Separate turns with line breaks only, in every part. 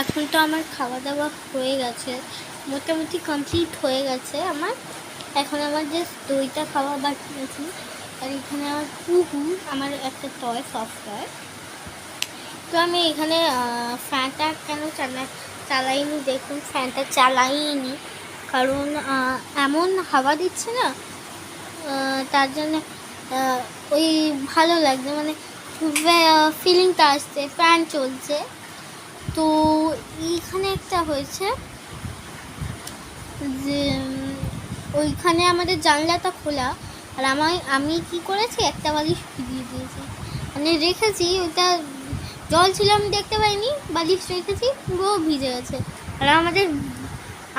এখন তো আমার খাওয়া দাওয়া হয়ে গেছে, মোটামুটি কমপ্লিট হয়ে গেছে আমার। এখন আমার জাস্ট দইটা খাওয়া বাকি আছে। আর এখানে আমার কুহু, আমার একটা টয়, সফট টয়। তো আমি এখানে ফ্যানটা কেন চালাইনি, দেখুন ফ্যানটা চালাইনি কারণ এমন হাওয়া দিচ্ছে না, তার জন্য ওই ভালো লাগছে, মানে ফিলিংটা আসছে, ফ্যান চলছে। তো এইখানে একটা হয়েছে যে ওইখানে আমাদের জানলাটা খোলা, আর আমি কি করেছি, একটা বালিশ ভিজিয়ে দিয়েছি, মানে রেখেছি, ওটা জল ছিল আমি দেখতে পাইনি, বালিশ রেখেছি পুরো ভিজে গেছে। আর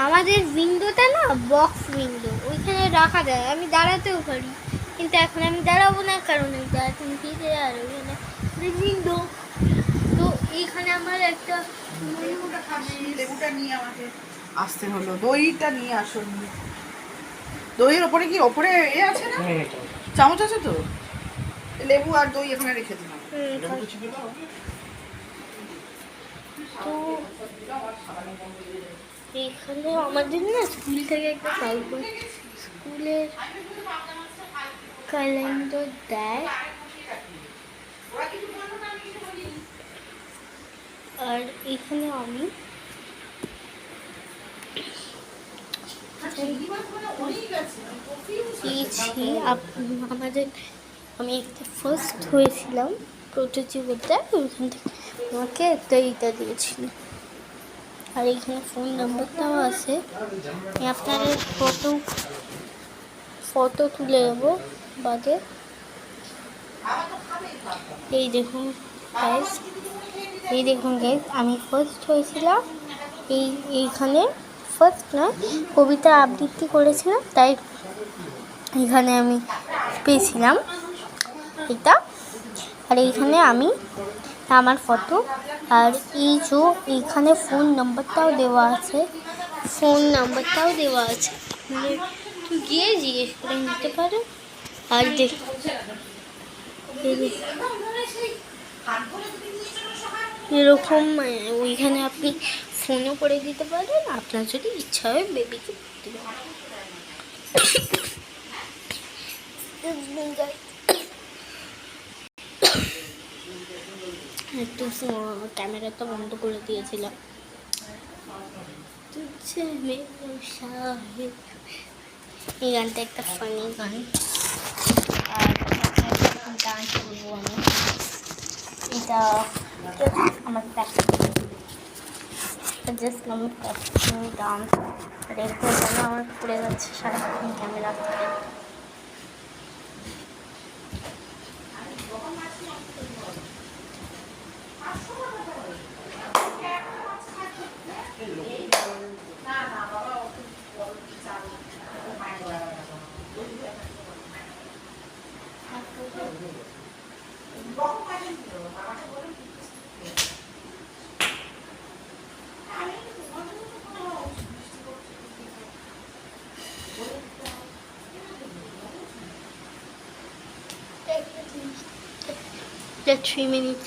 আমাদের উইন্ডোটা না বক্স উইন্ডো, ওইখানে রাখা যায়, আমি দাঁড়াতেও পারি, কিন্তু এখন আমি দাঁড়াবো না কারণ ওইটা এখন ভিজে, আর ওইখানে উইন্ডো। তো এইখানে আমার একটা
লেবুটা নিয়ে আমাকে আসতে হলো, দইটা নিয়ে আসুন। দইয়ের ওপরে কি ওপরে আছে না, চামচ আছে তো, লেবু আর দই এখানে রেখে দিলাম।
তো এখানে আমাদের না স্কুল থেকে একটা স্কুলের ক্যালেন্ডার দেয়, আর এখানে আমি আমি একটা ফার্স্ট হয়েছিলাম প্রতিযোগিতায়, ওইখান থেকে আমাকে এইটা দিয়েছিল। আর এখানে ফোন নাম্বারটাও আছে, আমি আপনাদের ফটো তুলে দেবো বাদে। এই দেখুন গাইস, আমি ফার্স্ট হয়েছিলাম এইখানে, ফার্স্ট না, কবিতা আবৃত্তি করেছিলাম, তাই এখানে আমি পেয়েছিলাম এটা। আর এইখানে আমার ফটো, আর এইখানে ফোন নাম্বারটাও দেওয়া আছে, তুই গিয়ে জিজ্ঞেস করে নিতে পারো। আর এরকম ওইখানে আপনি ফোনও করে দিতে পারেন, আপনার যদি ইচ্ছা হয় বেবিকে দিতে পারেন। একটু ক্যামেরাটা বন্ধ করে দিয়েছিলাম। এই গানটা একটা ফানি গান, আর ডান্স করবো আমি, এটা আমার জাস্ট আমার ডান্স, আর এরপর আমার পড়ে যাচ্ছে সারাক্ষণ ক্যামেরা থেকে। The 3 minutes